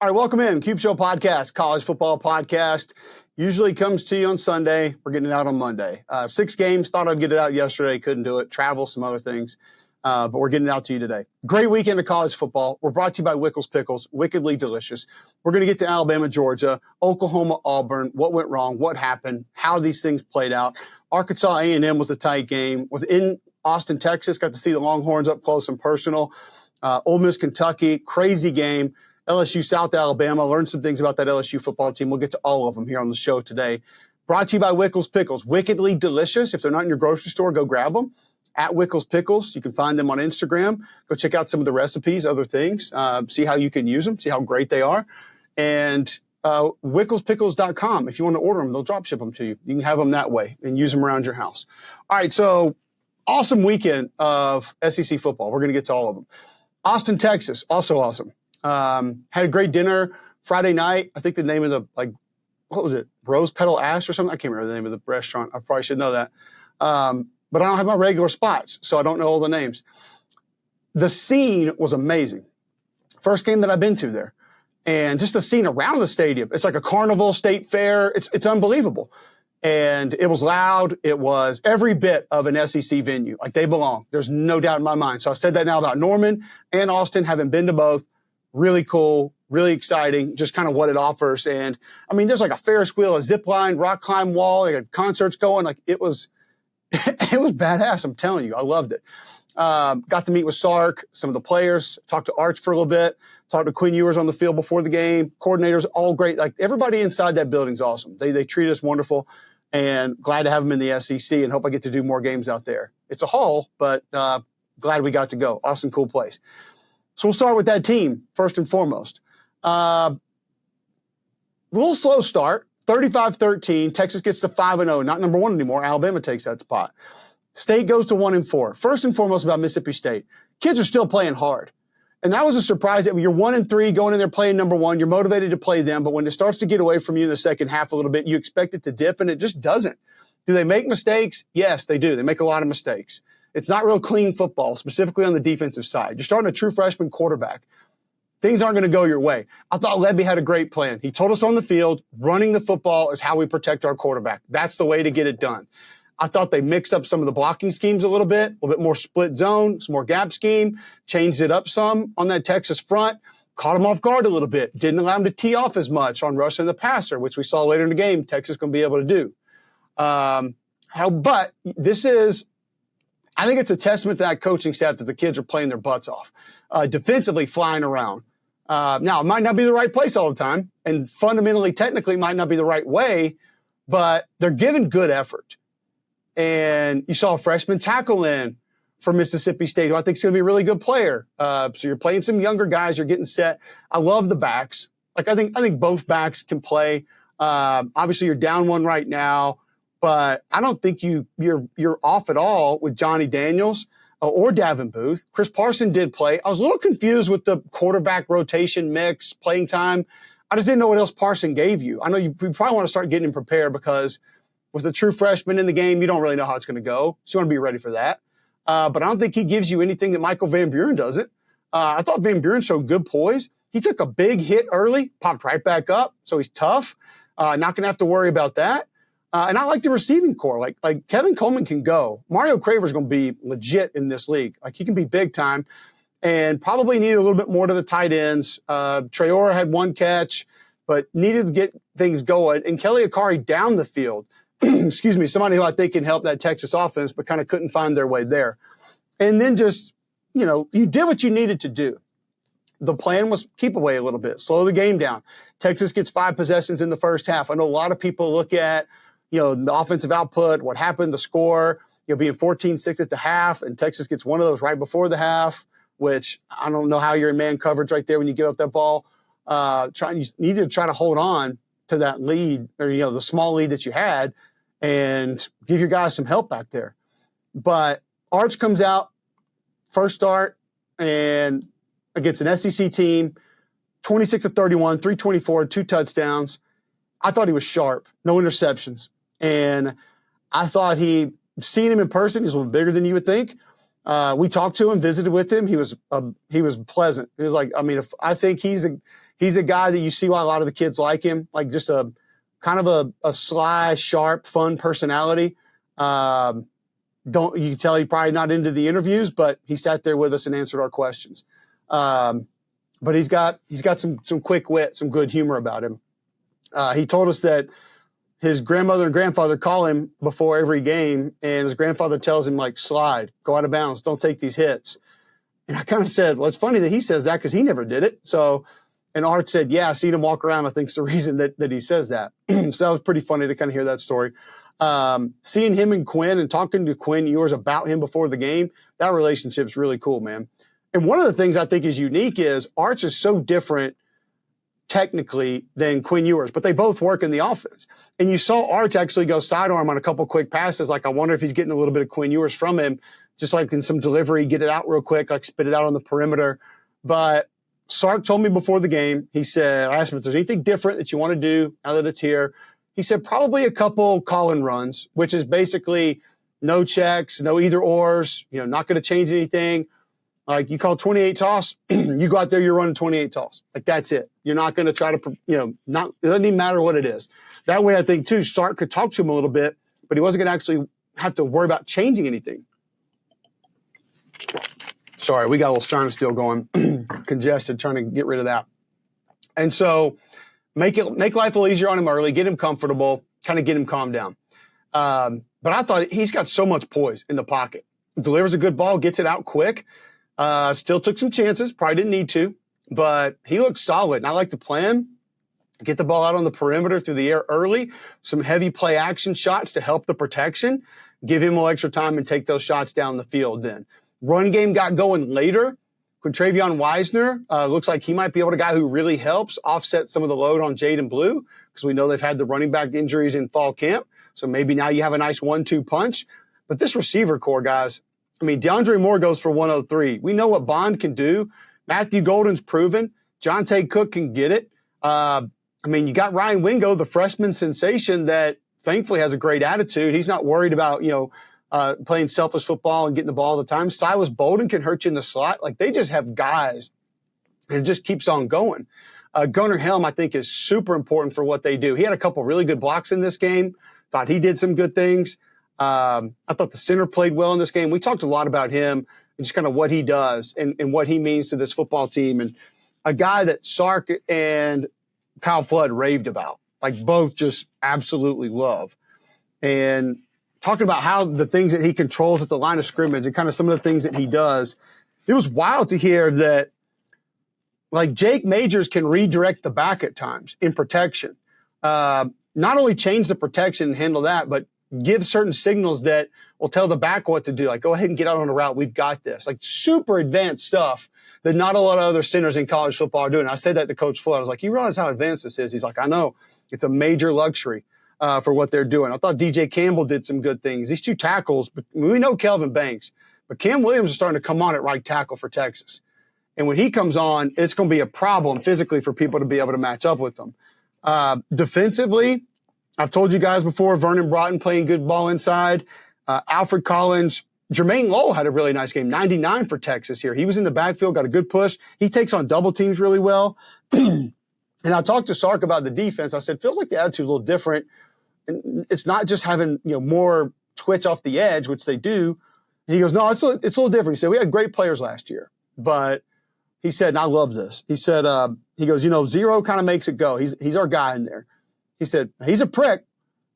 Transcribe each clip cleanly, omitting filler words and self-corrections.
All right, welcome in. Cube Show Podcast, college football podcast. Usually comes to you on Sunday. We're getting it out on Monday. 6 games. Thought I'd get it out yesterday. Couldn't do it. Travel, some other things. But we're getting it out to you today. Great weekend of college football. We're brought to you by Wickles Pickles. Wickedly delicious. We're going to get to Alabama, Georgia, Oklahoma, Auburn. What went wrong? What happened? How these things played out. Arkansas A&M was a tight game. Was in Austin, Texas. Got to see the Longhorns up close and personal. Ole Miss, Kentucky. Crazy game. LSU, South Alabama. Learned some things about that LSU football team. We'll get to all of them here on the show today. Brought to you by Wickles Pickles. Wickedly delicious. If they're not in your grocery store, go grab them. At Wickles Pickles. You can find them on Instagram. Go check out some of the recipes, other things. See how you can use them. See how great they are. And wicklespickles.com. If you want to order them, they'll drop ship them to you. You can have them that way and use them around your house. All right, so awesome weekend of SEC football. We're going to get to all of them. Austin, Texas, also awesome. Had a great dinner Friday night. I think the name of the, what was it? Rose Petal Ash or something? I can't remember the name of the restaurant. I probably should know that. But I don't have my regular spots, so I don't know all the names. The scene was amazing. First game that I've been to there. And just the scene around the stadium. It's like a carnival, state fair. It's unbelievable. And it was loud. It was every bit of an SEC venue. Like they belong. There's no doubt in my mind. So I've said that now about Norman and Austin, having been to both. Really cool, really exciting, just kind of what it offers. And I mean, there's like a Ferris wheel, a zip line, rock climb wall, like concerts going. Like it was badass. I'm telling you, I loved it. Got to meet with Sark, some of the players, talked to Arch for a little bit, talked to Quinn Ewers on the field before the game, coordinators, all great. Like everybody inside that building's awesome. They treat us wonderful, and glad to have them in the SEC and hope I get to do more games out there. It's a haul, but glad we got to go. Awesome, cool place. So we'll start with that team first and foremost. A little slow start, 35-13. Texas gets to 5-0, not number 1 anymore. Alabama takes that spot. State goes to 1-4. First and foremost about Mississippi State, kids are still playing hard. And that was a surprise that you're 1-3 going in there playing number 1. You're motivated to play them. But when it starts to get away from you in the second half a little bit, you expect it to dip, and it just doesn't. Do they make mistakes? Yes, they do. They make a lot of mistakes. It's not real clean football, specifically on the defensive side. You're starting a true freshman quarterback. Things aren't going to go your way. I thought Lebby had a great plan. He told us on the field, running the football is how we protect our quarterback. That's the way to get it done. I thought they mixed up some of the blocking schemes a little bit more split zone, some more gap scheme, changed it up some on that Texas front, caught him off guard a little bit, didn't allow him to tee off as much on rushing the passer, which we saw later in the game Texas going to be able to do. But this is, I think it's a testament to that coaching staff that the kids are playing their butts off, defensively flying around. Now, it might not be the right place all the time, and fundamentally, technically, might not be the right way, but they're giving good effort. And you saw a freshman tackle in for Mississippi State, who I think is going to be a really good player. So you're playing some younger guys. You're getting set. I love the backs. I think both backs can play. Obviously, you're down one right now. But I don't think you're off at all with Johnny Daniels or Davin Booth. Chris Parson did play. I was a little confused with the quarterback rotation mix, playing time. I just didn't know what else Parson gave you. I know you probably want to start getting him prepared because with the true freshman in the game, you don't really know how it's going to go. So you want to be ready for that. But I don't think he gives you anything that Michael Van Buren doesn't. I thought Van Buren showed good poise. He took a big hit early, popped right back up, so he's tough. Not going to have to worry about that. And I like the receiving core. Like Kevin Coleman can go. Mario Craver's going to be legit in this league. Like he can be big time, and probably needed a little bit more to the tight ends. Traore had 1 catch, but needed to get things going. And Kelly Akari down the field. Excuse me, somebody who I think can help that Texas offense, but kind of couldn't find their way there. And then just, you did what you needed to do. The plan was keep away a little bit, slow the game down. Texas gets 5 possessions in the first half. I know a lot of people look at, the offensive output, what happened, the score, being 14-6 at the half, and Texas gets one of those right before the half, which I don't know how you're in man coverage right there when you give up that ball. You need to try to hold on to that lead, or, the small lead that you had, and give your guys some help back there. But Arch comes out, first start, and against an SEC team, 26-31, 324, 2 touchdowns. I thought he was sharp, no interceptions. And I thought seen him in person, he's a little bigger than you would think. We talked to him, visited with him. He was pleasant. He was like, I think he's He's a guy that you see why a lot of the kids like him, like just a kind of a sly, sharp, fun personality. You can tell he's probably not into the interviews, but he sat there with us and answered our questions. But he's got some quick wit, some good humor about him. He told us that his grandmother and grandfather call him before every game, and his grandfather tells him, like, slide, go out of bounds, don't take these hits. And I kind of said, well, it's funny that he says that because he never did it. So, and Art said, yeah, I seen him walk around. I think it's the reason that he says that. So that was pretty funny to kind of hear that story. Seeing him and Quinn and talking to Quinn Ewers about him before the game, that relationship's really cool, man. And one of the things I think is unique is Arch is so different technically than Quinn Ewers, but they both work in the offense. And you saw Arch actually go sidearm on a couple quick passes. Like, I wonder if he's getting a little bit of Quinn Ewers from him, just like in some delivery, get it out real quick, like spit it out on the perimeter. But Sark told me before the game, he said, I asked him if there's anything different that you want to do now that it's here. He said probably a couple call-in runs, which is basically no checks, no either ors, not going to change anything. Like, you call 28 toss, you go out there, you're running 28 toss. Like, that's it. You're not going to try to, it doesn't even matter what it is. That way, I think, too, Sark could talk to him a little bit, but he wasn't going to actually have to worry about changing anything. Sorry, we got a little sinus still going, congested, trying to get rid of that. And so make life a little easier on him early, get him comfortable, kind of get him calmed down. But I thought he's got so much poise in the pocket. Delivers a good ball, gets it out quick. Still took some chances, probably didn't need to, but he looks solid. And I like the plan. Get the ball out on the perimeter through the air early, some heavy play action shots to help the protection, give him a little extra time and take those shots down the field then. Run game got going later. Quintravion Wisner looks like he might be able to guy who really helps offset some of the load on Jaden Blue, because we know they've had the running back injuries in fall camp. So maybe now you have a nice 1-2 punch. But this receiver core, guys, I mean, DeAndre Moore goes for 103. We know what Bond can do. Matthew Golden's proven. Jonte Cook can get it. You got Ryan Wingo, the freshman sensation that thankfully has a great attitude. He's not worried about, playing selfish football and getting the ball all the time. Silas Bolden can hurt you in the slot. Like, they just have guys, and it just keeps on going. Gunnar Helm, I think, is super important for what they do. He had a couple really good blocks in this game. Thought he did some good things. I thought the center played well in this game. We talked a lot about him and just kind of what he does and what he means to this football team. And a guy that Sark and Kyle Flood raved about, like both just absolutely love. And talking about how the things that he controls at the line of scrimmage and kind of some of the things that he does, it was wild to hear that, like, Jake Majors can redirect the back at times in protection. Not only change the protection and handle that, but give certain signals that will tell the back what to do. Like, go ahead and get out on the route. We've got this. Like, super advanced stuff that not a lot of other centers in college football are doing. I said that to Coach Flood. I was like, you realize how advanced this is? He's like, I know. It's a major luxury for what they're doing. I thought DJ Campbell did some good things. These two tackles, but we know Kelvin Banks, but Cam Williams is starting to come on at right tackle for Texas. And when he comes on, it's going to be a problem physically for people to be able to match up with them. Defensively, I've told you guys before, Vernon Broughton playing good ball inside. Alfred Collins, Jermaine Lowell had a really nice game, 99 for Texas here. He was in the backfield, got a good push. He takes on double teams really well. And I talked to Sark about the defense. I said, feels like the attitude a little different. And it's not just having more twitch off the edge, which they do. And he goes, no, it's a little different. He said, we had great players last year. But he said, and I love this. He said, he goes, Zero kind of makes it go. He's our guy in there. He said, he's a prick,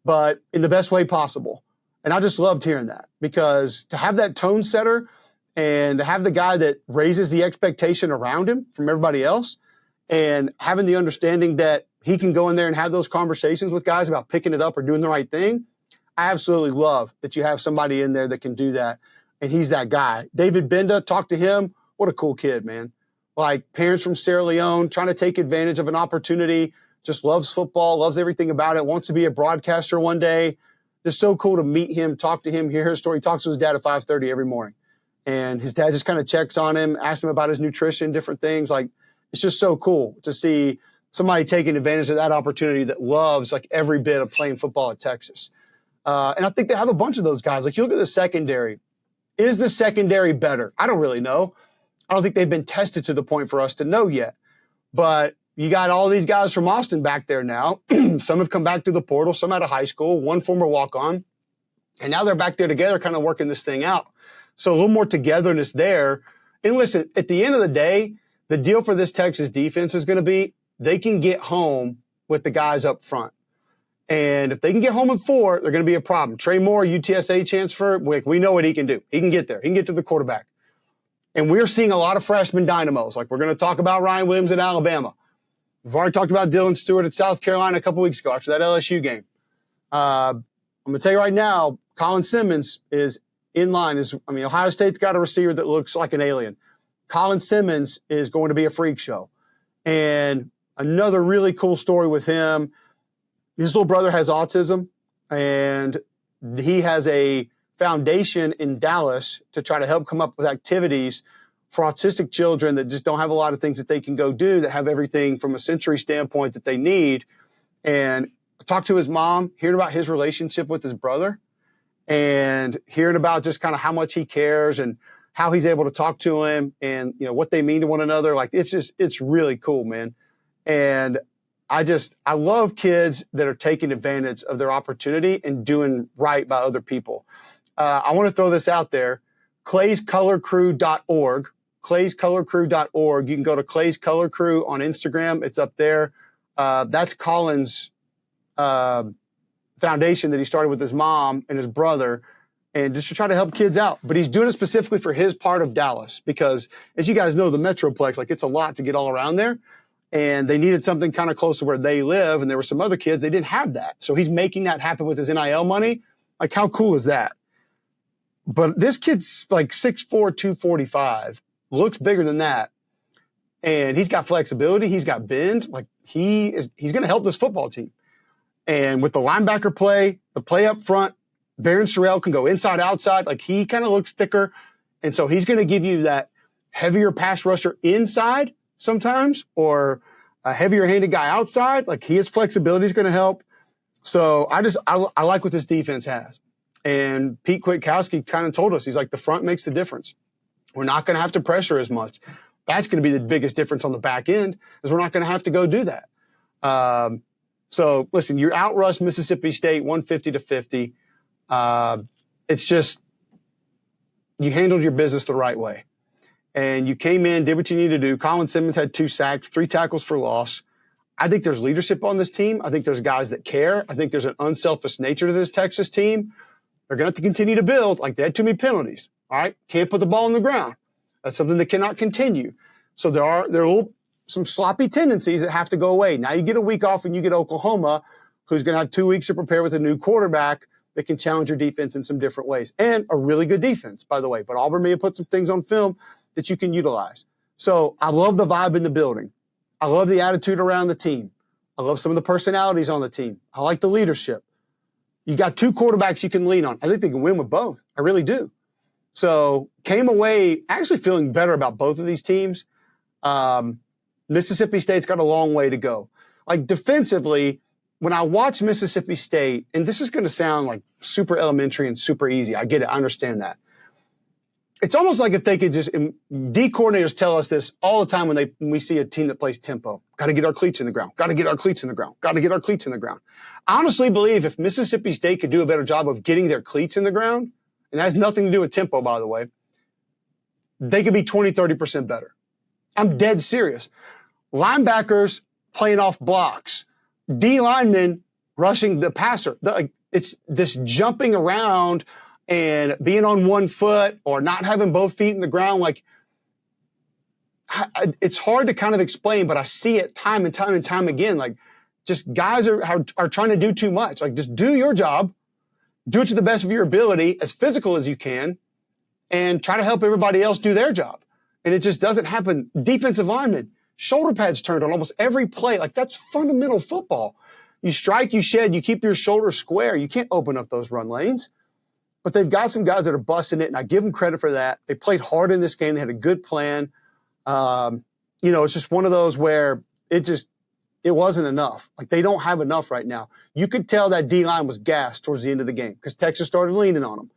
but in the best way possible. And I just loved hearing that, because to have that tone setter and to have the guy that raises the expectation around him from everybody else, and having the understanding that he can go in there and have those conversations with guys about picking it up or doing the right thing, I absolutely love that you have somebody in there that can do that, and he's that guy. David Benda, talked to him. What a cool kid, man. Like, parents from Sierra Leone, trying to take advantage of an opportunity, just loves football, loves everything about it, wants to be a broadcaster one day. Just so cool to meet him, talk to him, hear his story. He talks to his dad at 5:30 every morning. And his dad just kind of checks on him, asks him about his nutrition, different things. Like, it's just so cool to see somebody taking advantage of that opportunity that loves, like, every bit of playing football at Texas. And I think they have a bunch of those guys. Like, you look at the secondary. Is the secondary better? I don't really know. I don't think they've been tested to the point for us to know yet. But you got all these guys from Austin back there now. Some have come back to the portal, some out of high school, one former walk-on. And now they're back there together kind of working this thing out. So a little more togetherness there. And listen, at the end of the day, the deal for this Texas defense is going to be they can get home with the guys up front. And if they can get home with 4, they're going to be a problem. Trey Moore, UTSA transfer, we know what he can do. He can get there. He can get to the quarterback. And we're seeing a lot of freshman dynamos. Like we're going to talk about Ryan Williams at Alabama. We've already talked about Dylan Stewart at South Carolina a couple weeks ago after that LSU game. I'm going to tell you right now, Colin Simmons is in line. Ohio State's got a receiver that looks like an alien. Colin Simmons is going to be a freak show. And another really cool story with him, his little brother has autism, and he has a foundation in Dallas to try to help come up with activities for autistic children that just don't have a lot of things that they can go do, that have everything from a sensory standpoint that they need. And I talked to his mom, hearing about his relationship with his brother, and hearing about just kind of how much he cares and how he's able to talk to him and, what they mean to one another. Like, it's really cool, man. And I love kids that are taking advantage of their opportunity and doing right by other people. I want to throw this out there, clayscolorcrew.org, clayscolorcrew.org. You can go to Clay's Color Crew on Instagram. It's up there. That's Colin's foundation that he started with his mom and his brother, and just to try to help kids out. But he's doing it specifically for his part of Dallas because, as you guys know, the Metroplex, like it's a lot to get all around there. And they needed something kind of close to where they live. And there were some other kids, they didn't have that. So he's making that happen with his NIL money. Like, how cool is that? But this kid's like 6'4", 245, looks bigger than that. And he's got flexibility. He's got bend. Like, he's going to help this football team. And with the linebacker play, the play up front, Barron Sorrell can go inside, outside. Like, he kind of looks thicker. And so he's going to give you that heavier pass rusher inside sometimes, or a heavier handed guy outside. Like, his flexibility is going to help. So I like what this defense has. And Pete Kwiatkowski kind of told us, he's like, the front makes the difference. We're not going to have to pressure as much. That's going to be the biggest difference on the back end, is we're not going to have to go do that. So listen, you outrushed Mississippi State 150-50. It's just, you handled your business the right way. And you came in, did what you needed to do. Colin Simmons had 2 sacks, 3 tackles for loss. I think there's leadership on this team. I think there's guys that care. I think there's an unselfish nature to this Texas team. They're going to have to continue to build. Like, they had too many penalties. All right, can't put the ball on the ground. That's something that cannot continue. So there are some sloppy tendencies that have to go away. Now you get a week off and you get Oklahoma, who's going to have 2 weeks to prepare with a new quarterback that can challenge your defense in some different ways. And a really good defense, by the way. But Auburn may have put some things on film that you can utilize. So I love the vibe in the building. I love the attitude around the team. I love some of the personalities on the team. I like the leadership. You got 2 quarterbacks you can lean on. I think they can win with both. I really do. So came away actually feeling better about both of these teams. Mississippi State's got a long way to go. Like, defensively, when I watch Mississippi State, and this is going to sound like super elementary and super easy. I get it. I understand that. It's almost like if they could just, D coordinators tell us this all the time when we see a team that plays tempo. Got to get our cleats in the ground. Got to get our cleats in the ground. Got to get our cleats in the ground. I honestly believe if Mississippi State could do a better job of getting their cleats in the ground, and that has nothing to do with tempo, by the way, they could be 20, 30% better. I'm dead serious. Linebackers playing off blocks. D linemen rushing the passer. It's this jumping around and being on one foot or not having both feet in the ground. Like, it's hard to kind of explain, but I see it time and time and time again. Like, just guys are trying to do too much. Like, just do your job, do it to the best of your ability, as physical as you can, and try to help everybody else do their job. And it just doesn't happen. Defensive linemen, shoulder pads turned on almost every play. Like, that's fundamental football. You strike, you shed, you keep your shoulders square. You can't open up those run lanes. But they've got some guys that are busting it, and I give them credit for that. They played hard in this game. They had a good plan. It's just one of those where it wasn't enough. Like, they don't have enough right now. You could tell that D-line was gassed towards the end of the game because Texas started leaning on them.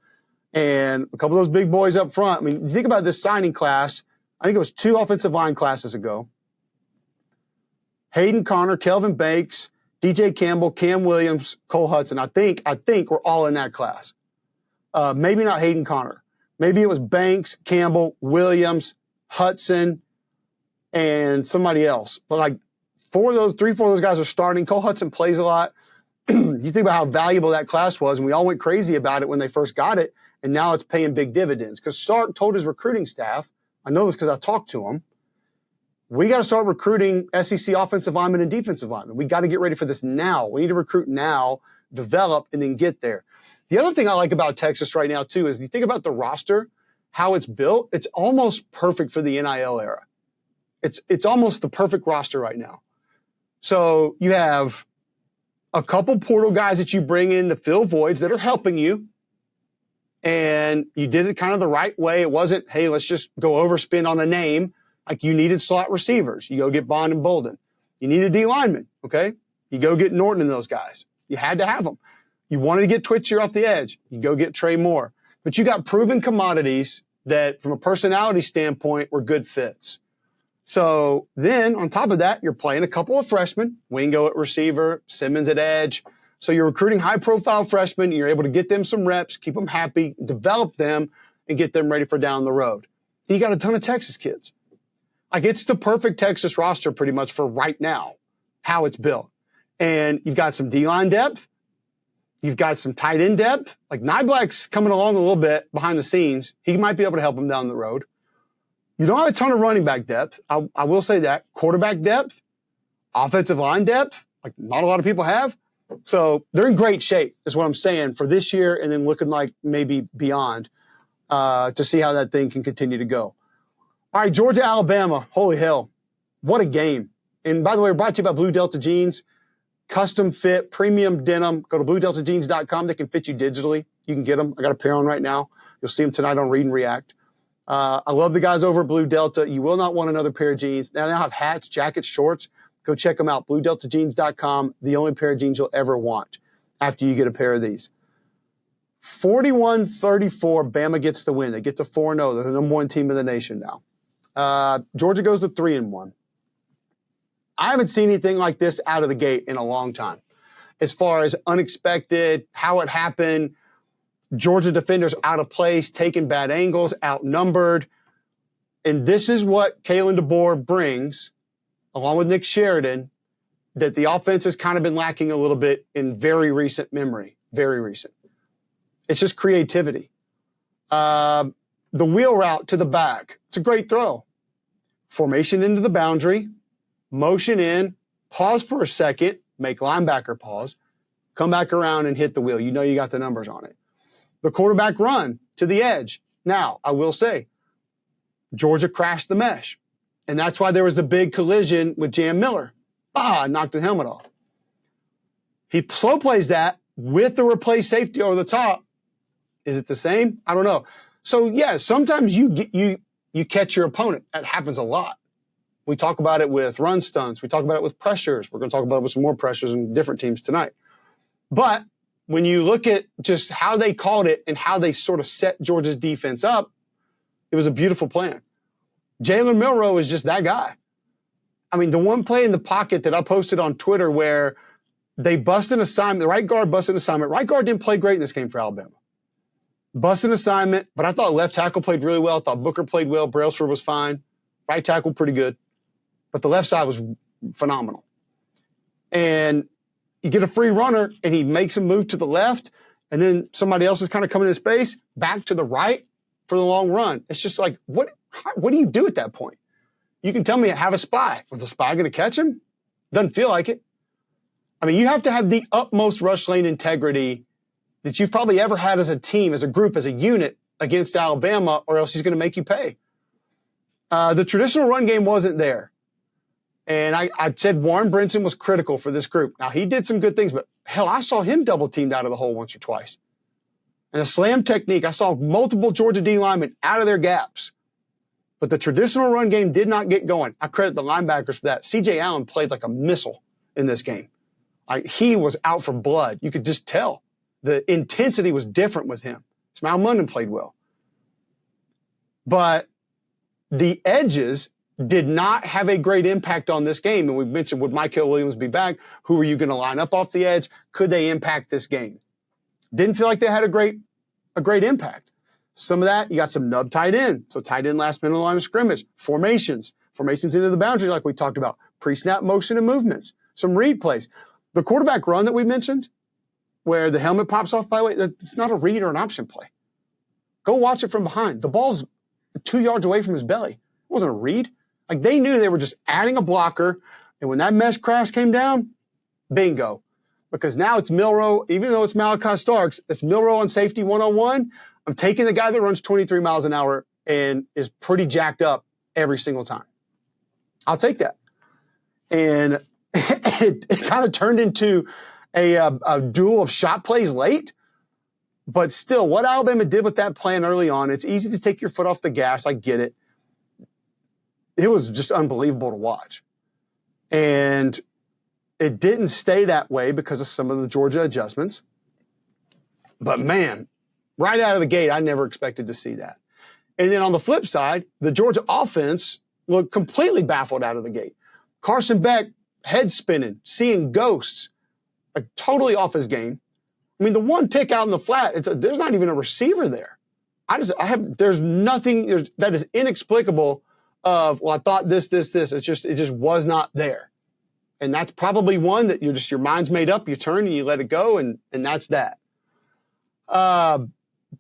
And a couple of those big boys up front. I mean, you think about this signing class. I think it was 2 offensive line classes ago. Hayden Connor, Kelvin Banks, DJ Campbell, Cam Williams, Cole Hudson. I think we're all in that class. Maybe not Hayden Connor. Maybe it was Banks, Campbell, Williams, Hudson, and somebody else. But like 3 or 4 of those guys are starting. Cole Hudson plays a lot. You think about how valuable that class was, and we all went crazy about it when they first got it, and now it's paying big dividends. Because Sark told his recruiting staff, I know this because I talked to him, we got to start recruiting SEC offensive linemen and defensive linemen. We got to get ready for this now. We need to recruit now, develop, and then get there. The other thing I like about Texas right now, too, is you think about the roster, how it's built, it's almost perfect for the NIL era. It's almost the perfect roster right now. So you have a couple portal guys that you bring in to fill voids that are helping you. And you did it kind of the right way. It wasn't, hey, let's just go overspend on a name. Like you needed slot receivers. You go get Bond and Bolden. You needed D linemen, okay? You go get Norton and those guys. You had to have them. You wanted to get Twitcher off the edge. You go get Trey Moore. But you got proven commodities that from a personality standpoint were good fits. So then on top of that, you're playing a couple of freshmen, Wingo at receiver, Simmons at edge. So you're recruiting high-profile freshmen. You're able to get them some reps, keep them happy, develop them, and get them ready for down the road. You got a ton of Texas kids. Like it's the perfect Texas roster pretty much for right now, how it's built. And you've got some D-line depth. You've got some tight end depth. Like Nyblack's coming along a little bit behind the scenes. He might be able to help them down the road. You don't have a ton of running back depth. I will say that. Quarterback depth, offensive line depth, like not a lot of people have. So they're in great shape is what I'm saying for this year and then looking like maybe beyond to see how that thing can continue to go. All right, Georgia, Alabama. Holy hell. What a game. And by the way, we're brought to you by Blue Delta Jeans. Custom fit, premium denim. Go to bluedeltajeans.com. They can fit you digitally. You can get them. I got a pair on right now. You'll see them tonight on Read and React. I love the guys over at Blue Delta. You will not want another pair of jeans. Now they have hats, jackets, shorts. Go check them out. BlueDeltaJeans.com. The only pair of jeans you'll ever want after you get a pair of these. 41-34, Bama gets the win. They get to 4-0. They're the number 1 team in the nation now. Georgia goes to 3-1. I haven't seen anything like this out of the gate in a long time. As far as unexpected, how it happened, Georgia defenders out of place, taking bad angles, outnumbered. And this is what Kalen DeBoer brings, along with Nick Sheridan, that the offense has kind of been lacking a little bit in very recent memory. Very recent. It's just creativity. The wheel route to the back. It's a great throw. Formation into the boundary. Motion in. Pause for a second. Make linebacker pause. Come back around and hit the wheel. You know you got the numbers on it. The quarterback run to the edge. Now, I will say, Georgia crashed the mesh. And that's why there was the big collision with Jam Miller. Knocked the helmet off. If he slow plays that with the replaced safety over the top, is it the same? I don't know. So, yeah, sometimes you catch your opponent. That happens a lot. We talk about it with run stunts. We talk about it with pressures. We're going to talk about it with some more pressures in different teams tonight. But when you look at just how they called it and how they sort of set Georgia's defense up, it was a beautiful plan. Jalen Milroe is just that guy. I mean, the one play in the pocket that I posted on Twitter where they busted an assignment, the right guard busted an assignment. Right guard didn't play great in this game for Alabama. Busted an assignment, but I thought left tackle played really well. I thought Booker played well. Brailsford was fine. Right tackle pretty good. But the left side was phenomenal. And you get a free runner, and he makes a move to the left, and then somebody else is kind of coming in space, back to the right for the long run. It's just like, what do you do at that point? You can tell me have a spy. Was the spy going to catch him? Doesn't feel like it. I mean, you have to have the utmost rush lane integrity that you've probably ever had as a team, as a group, as a unit against Alabama, or else he's going to make you pay. The traditional run game wasn't there. And I said Warren Brinson was critical for this group. Now, he did some good things, but hell, I saw him double-teamed out of the hole once or twice. And the slam technique, I saw multiple Georgia D linemen out of their gaps. But the traditional run game did not get going. I credit the linebackers for that. C.J. Allen played like a missile in this game. He was out for blood. You could just tell. The intensity was different with him. Smile Munden played well. But the edges did not have a great impact on this game. And we mentioned, would Michael Williams be back? Who are you going to line up off the edge? Could they impact this game? Didn't feel like they had a great impact. Some of that, you got some nub tight end. So tight end last minute line of scrimmage. Formations into the boundary like we talked about. Pre-snap motion and movements. Some read plays. The quarterback run that we mentioned, where the helmet pops off, by the way, it's not a read or an option play. Go watch it from behind. The ball's 2 yards away from his belly. It wasn't a read. Like, they knew they were just adding a blocker, and when that mesh crash came down, bingo. Because now it's Milroe, even though it's Malachi Starks, it's Milroe on safety one-on-one. I'm taking the guy that runs 23 miles an hour and is pretty jacked up every single time. I'll take that. And it kind of turned into a duel of shot plays late. But still, what Alabama did with that plan early on, it's easy to take your foot off the gas. I get it. It was just unbelievable to watch. And it didn't stay that way because of some of the Georgia adjustments. But man, right out of the gate, I never expected to see that. And then on the flip side, the Georgia offense looked completely baffled out of the gate. Carson Beck, head spinning, seeing ghosts, like totally off his game. I mean, the one pick out in the flat, there's not even a receiver there. There's nothing that is inexplicable of, well, I thought this. It just was not there. And that's probably one that your mind's made up, you turn and you let it go, and that's that.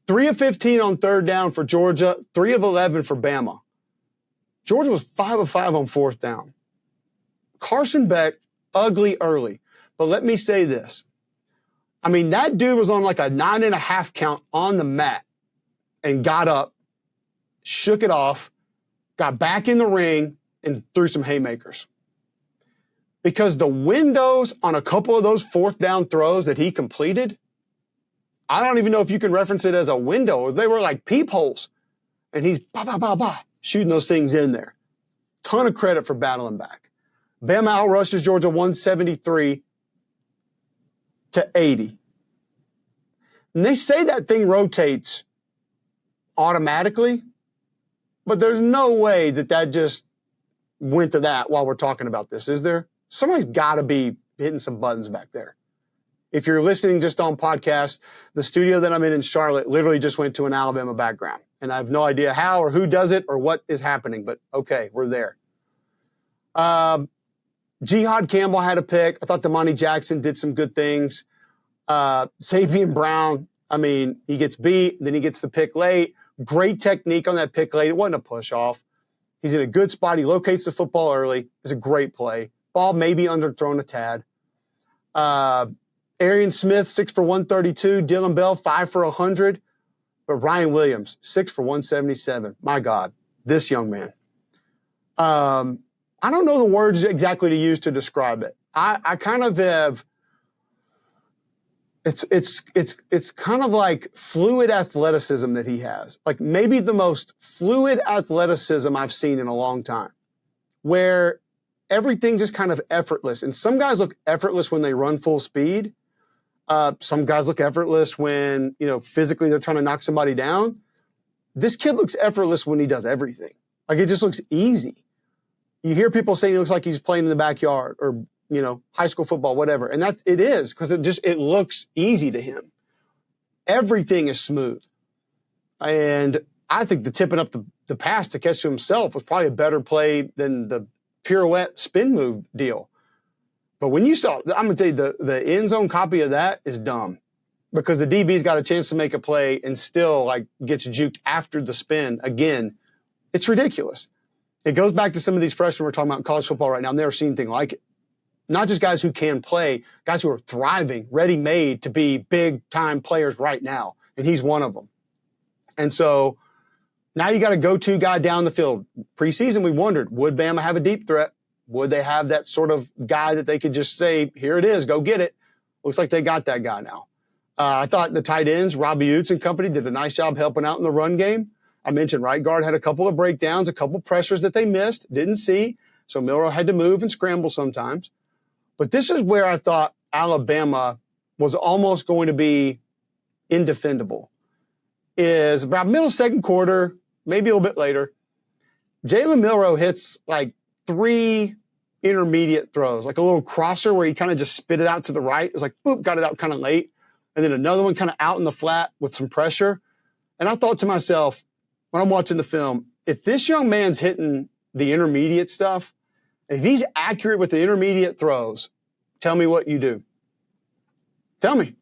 3 of 15 on third down for Georgia, 3 of 11 for Bama. Georgia was 5 of 5 on fourth down. Carson Beck, ugly early. But let me say this. I mean, that dude was on like a 9.5 count on the mat and got up, shook it off, got back in the ring, and threw some haymakers. Because the windows on a couple of those fourth down throws that he completed, I don't even know if you can reference it as a window. They were like peepholes. And he's shooting those things in there. Ton of credit for battling back. Bama outrushes Georgia 173 to 80. And they say that thing rotates automatically, but there's no way that just went to that while we're talking about this, is there? Somebody's got to be hitting some buttons back there. If you're listening just on podcast, the studio that I'm in Charlotte literally just went to an Alabama background. And I have no idea how or who does it or what is happening, but okay, we're there. Jihad Campbell had a pick. I thought Damani Jackson did some good things. Sabian Brown, I mean, he gets beat, then he gets the pick late. Great technique on that pick late. It wasn't a push off. He's in a good spot. He locates the football early. It's a great play. Ball maybe underthrown a tad. Arian Smith, 6 for 132. Dylan Bell, 5 for 100. But Ryan Williams, 6 for 177. My God, this young man. I don't know the words exactly to use to describe it. I kind of have. It's kind of like fluid athleticism that he has. Like maybe the most fluid athleticism I've seen in a long time, where everything just kind of effortless. And some guys look effortless when they run full speed. Some guys look effortless when, physically they're trying to knock somebody down. This kid looks effortless when he does everything. Like it just looks easy. You hear people saying he looks like he's playing in the backyard or, high school football, whatever. And it is because it looks easy to him. Everything is smooth. And I think the tipping up the pass to catch to himself was probably a better play than the pirouette spin move deal. But when you saw, I'm going to tell you, the end zone copy of that is dumb because the DB's got a chance to make a play and still gets juked after the spin again. It's ridiculous. It goes back to some of these freshmen we're talking about in college football right now. I've never seen anything like it. Not just guys who can play, guys who are thriving, ready-made to be big-time players right now. And he's one of them. And so now you got a go-to guy down the field. Preseason, we wondered, would Bama have a deep threat? Would they have that sort of guy that they could just say, here it is, go get it? Looks like they got that guy now. I thought the tight ends, Robbie Utes and company, did a nice job helping out in the run game. I mentioned right guard had a couple of breakdowns, a couple pressures that they missed, didn't see. So Milroe had to move and scramble sometimes. But this is where I thought Alabama was almost going to be indefendable. Is about middle second quarter, maybe a little bit later. Jalen Milroe hits like 3 intermediate throws, like a little crosser where he kind of just spit it out to the right. It's like, boop, got it out kind of late. And then another one kind of out in the flat with some pressure. And I thought to myself, when I'm watching the film, if this young man's hitting the intermediate stuff, if he's accurate with the intermediate throws, tell me what you do. Tell me.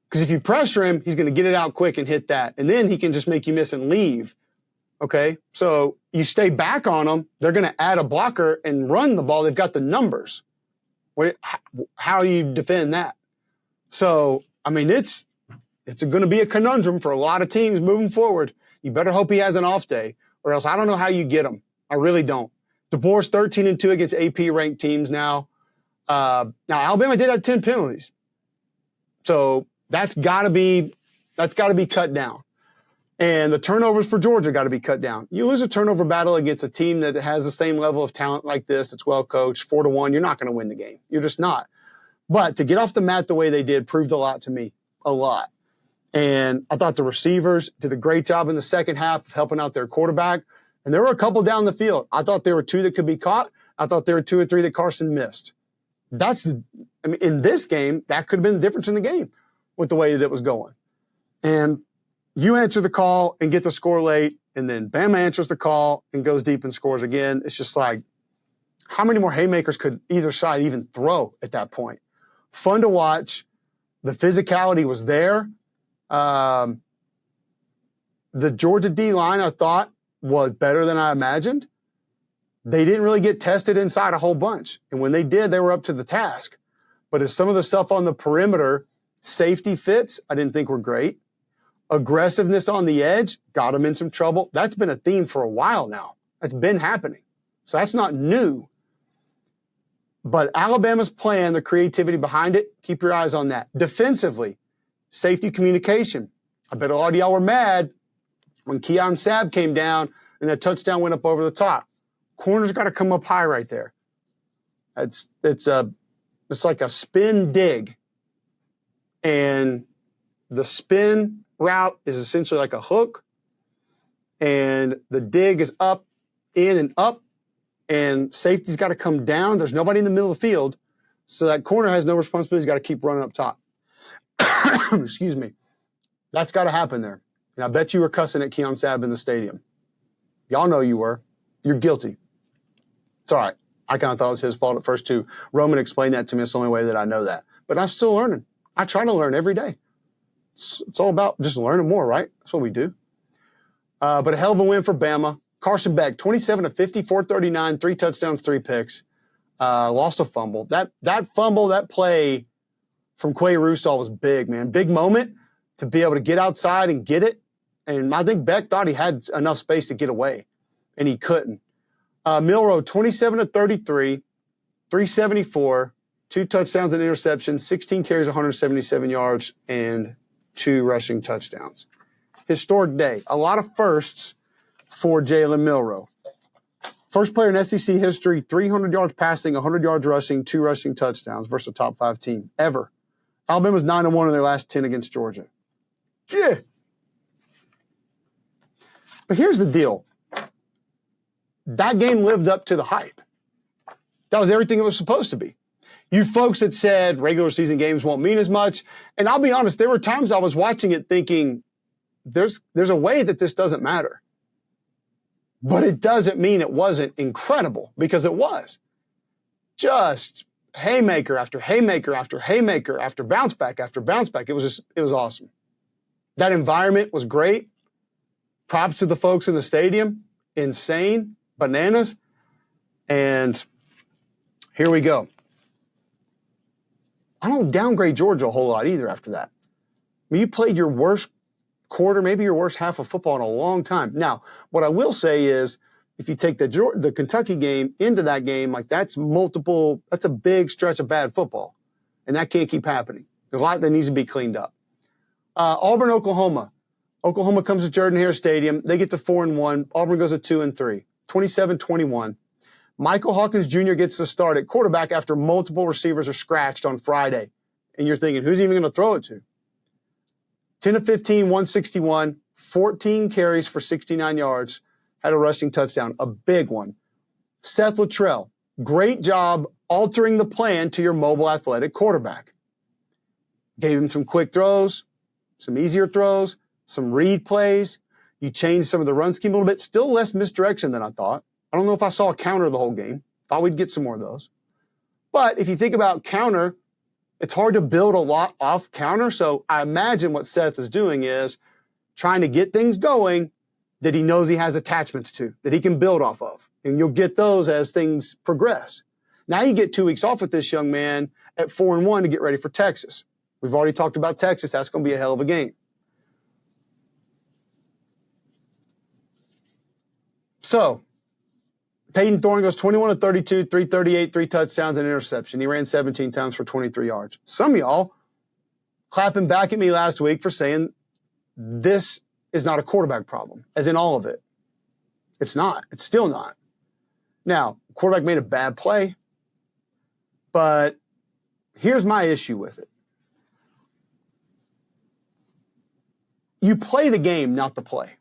Because if you pressure him, he's going to get it out quick and hit that. And then he can just make you miss and leave. Okay? So you stay back on them, they're going to add a blocker and run the ball. They've got the numbers. How do you defend that? So, I mean, it's going to be a conundrum for a lot of teams moving forward. You better hope he has an off day, or else I don't know how you get him. I really don't. DeBoer's 13-2 against AP-ranked teams now. Now, Alabama did have 10 penalties. So that's got to be cut down. And the turnovers for Georgia got to be cut down. You lose a turnover battle against a team that has the same level of talent like this, that's well coached, 4-1, you're not going to win the game. You're just not. But to get off the mat the way they did proved a lot to me, a lot. And I thought the receivers did a great job in the second half of helping out their quarterback. And there were a couple down the field. I thought there were 2 that could be caught. I thought there were 2 or 3 that Carson missed. In this game, that could have been the difference in the game with the way that it was going. And you answer the call and get the score late, and then Bama answers the call and goes deep and scores again. It's just like, how many more haymakers could either side even throw at that point? Fun to watch. The physicality was there. The Georgia D-line, I thought, was better than I imagined. They didn't really get tested inside a whole bunch. And when they did, they were up to the task. But as some of the stuff on the perimeter, safety fits, I didn't think were great. Aggressiveness on the edge got them in some trouble. That's been a theme for a while now. That's been happening. So that's not new. But Alabama's plan, the creativity behind it, keep your eyes on that. Defensively, safety communication. I bet a lot of y'all were mad when Keon Sabb came down and that touchdown went up over the top. Corner's got to come up high right there. It's like a spin dig. And the spin route is essentially like a hook. And the dig is up, in and up. And safety's got to come down. There's nobody in the middle of the field. So that corner has no responsibility. He's got to keep running up top. Excuse me. That's got to happen there. And I bet you were cussing at Keon Sabb in the stadium. Y'all know you were. You're guilty. It's all right. I kind of thought it was his fault at first, too. Roman explained that to me. It's the only way that I know that. But I'm still learning. I try to learn every day. It's all about just learning more, right? That's what we do. But a hell of a win for Bama. Carson Beck, 27 of 50, 439, 3 touchdowns, 3 picks. Lost a fumble. That fumble, that play from Quay Russaw was big, man. Big moment to be able to get outside and get it. And I think Beck thought he had enough space to get away, and he couldn't. Milroe, 27 of 33, 374, 2 touchdowns and interceptions, 16 carries, 177 yards, and 2 rushing touchdowns. Historic day. A lot of firsts for Jalen Milroe. First player in SEC history, 300 yards passing, 100 yards rushing, 2 rushing touchdowns versus a top 5 team ever. Alabama's 9-1 in their last 10 against Georgia. Yeah. But here's the deal. That game lived up to the hype. That was everything it was supposed to be. You folks that said regular season games won't mean as much, and I'll be honest, there were times I was watching it thinking, there's a way that this doesn't matter. But it doesn't mean it wasn't incredible, because it was. Just haymaker after haymaker after haymaker after bounce back after bounce back. It was awesome. That environment was great. Props to the folks in the stadium. Insane. Bananas. And here we go. I don't downgrade Georgia a whole lot either after that. I mean, you played your worst quarter, maybe your worst half of football in a long time. Now, what I will say is, if you take the Kentucky game into that game, like that's a big stretch of bad football. And that can't keep happening. There's a lot that needs to be cleaned up. Auburn, Oklahoma. Oklahoma comes to Jordan-Hare Stadium. They get to 4-1. Auburn goes to 2-3. 27-21. Michael Hawkins Jr. gets the start at quarterback after multiple receivers are scratched on Friday. And you're thinking, who's even going to throw it to? 10 of 15, 161, 14 carries for 69 yards. had a rushing touchdown, a big one. Seth Luttrell, great job altering the plan to your mobile athletic quarterback. Gave him some quick throws, some easier throws, some read plays. You changed some of the run scheme a little bit. Still less misdirection than I thought. I don't know if I saw a counter the whole game. Thought we'd get some more of those. But if you think about counter, it's hard to build a lot off counter. So I imagine what Seth is doing is trying to get things going that he knows he has attachments to, that he can build off of. And you'll get those as things progress. Now you get 2 weeks off with this young man at 4-1 to get ready for Texas. We've already talked about Texas. That's going to be a hell of a game. So, Peyton Thorne goes 21 of 32, 338, 3 touchdowns, and an interception. He ran 17 times for 23 yards. Some of y'all clapping back at me last week for saying this is not a quarterback problem, as in all of it. It's not. It's still not. Now, quarterback made a bad play, but here's my issue with it. You play the game, not the play.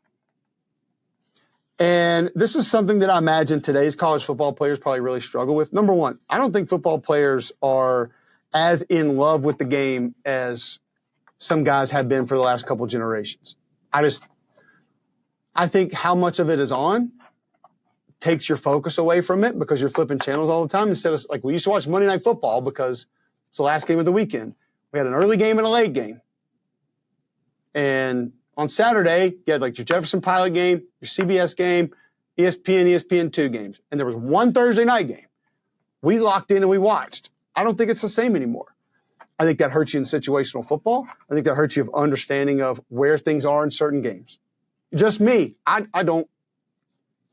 And this is something that I imagine today's college football players probably really struggle with. Number one, I don't think football players are as in love with the game as some guys have been for the last couple generations. I think how much of it is on takes your focus away from it because you're flipping channels all the time instead of like we used to watch Monday Night Football because it's the last game of the weekend. We had an early game and a late game. And on Saturday, you had like your Jefferson Pilot game, your CBS game, ESPN2 games. And there was one Thursday night game. We locked in and we watched. I don't think it's the same anymore. I think that hurts you in situational football. I think that hurts you of understanding of where things are in certain games. Just me. I don't.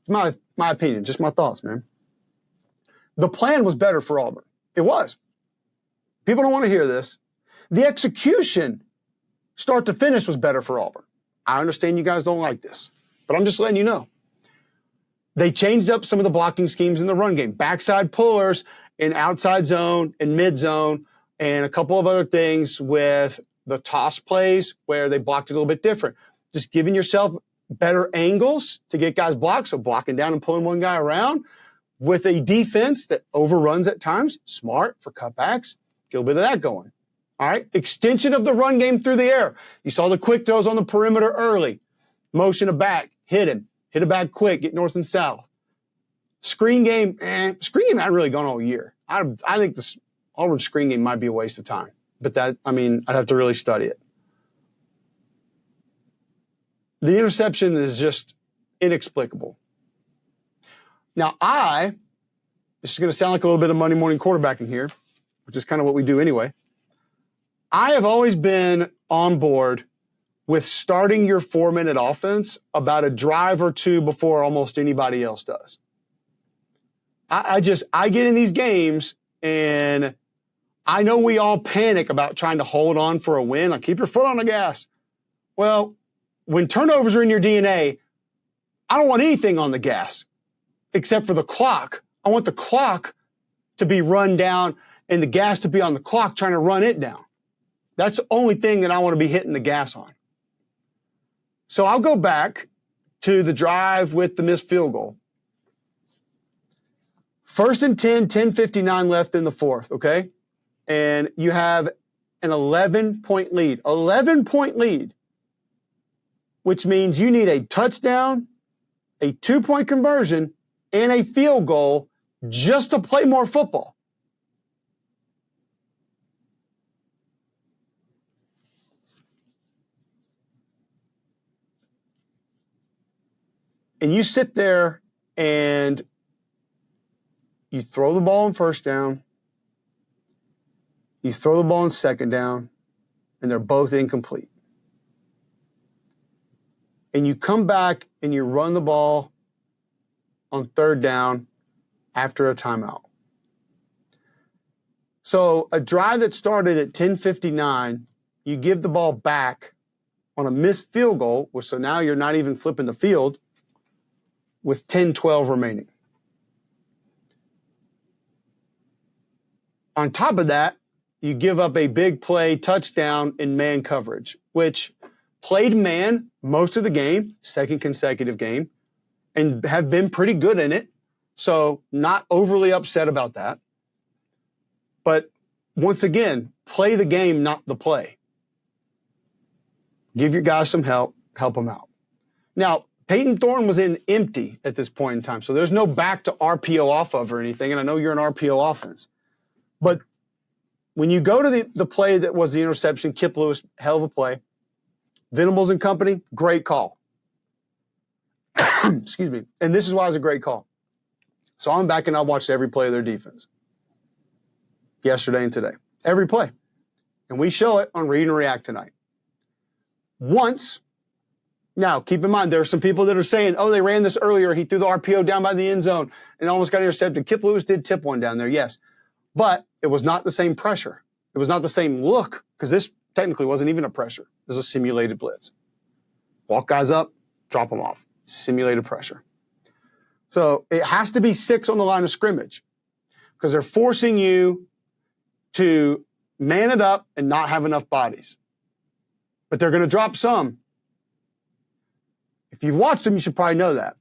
It's my opinion, just my thoughts, man. The plan was better for Auburn. It was. People don't want to hear this. The execution, start to finish, was better for Auburn. I understand you guys don't like this, but I'm just letting you know. They changed up some of the blocking schemes in the run game. Backside pullers in outside zone and mid zone and a couple of other things with the toss plays where they blocked it a little bit different. Just giving yourself better angles to get guys blocked, so blocking down and pulling one guy around with a defense that overruns at times. Smart for cutbacks. Get a little bit of that going. All right, extension of the run game through the air. You saw the quick throws on the perimeter early. Motion a back, hit him. Hit a back quick, get north and south. Screen game, screen game hadn't really gone all year. I think this Auburn screen game might be a waste of time. But I'd have to really study it. The interception is just inexplicable. Now this is going to sound like a little bit of Monday morning quarterbacking here, which is kind of what we do anyway. I have always been on board with starting your 4-minute offense about a drive or two before almost anybody else does. I get in these games and I know we all panic about trying to hold on for a win. Like, keep your foot on the gas. Well, when turnovers are in your DNA, I don't want anything on the gas except for the clock. I want the clock to be run down and the gas to be on the clock trying to run it down. That's the only thing that I want to be hitting the gas on. So I'll go back to the drive with the missed field goal. 1st and 10, 10:59 left in the fourth, okay? And you have an 11-point lead. 11-point lead, which means you need a touchdown, a 2-point conversion, and a field goal just to play more football. And you sit there and you throw the ball on first down, you throw the ball on second down, and they're both incomplete. And you come back and you run the ball on third down after a timeout. So a drive that started at 10:59, you give the ball back on a missed field goal, so now you're not even flipping the field, with 10:12 remaining. On top of that, you give up a big play touchdown in man coverage, which played man most of the game, second consecutive game, and have been pretty good in it. So not overly upset about that. But once again, play the game, not the play. Give your guys some help them out. Now, Peyton Thorne was in empty at this point in time, so there's no back to RPO off of or anything, and I know you're an RPO offense. But when you go to the play that was the interception, Kip Lewis, hell of a play. Venables and company, great call. Excuse me. And this is why it was a great call. So I'm back and I watched every play of their defense yesterday and today. Every play. And we show it on Read and React tonight. Once, now keep in mind, there are some people that are saying, oh, they ran this earlier. He threw the RPO down by the end zone and almost got intercepted. Kip Lewis did tip one down there, yes. But it was not the same pressure. It was not the same look, because this technically wasn't even a pressure. It was a simulated blitz. Walk guys up, drop them off. Simulated pressure. So it has to be 6 on the line of scrimmage, because they're forcing you to man it up and not have enough bodies. But they're going to drop some. If you've watched them, you should probably know that.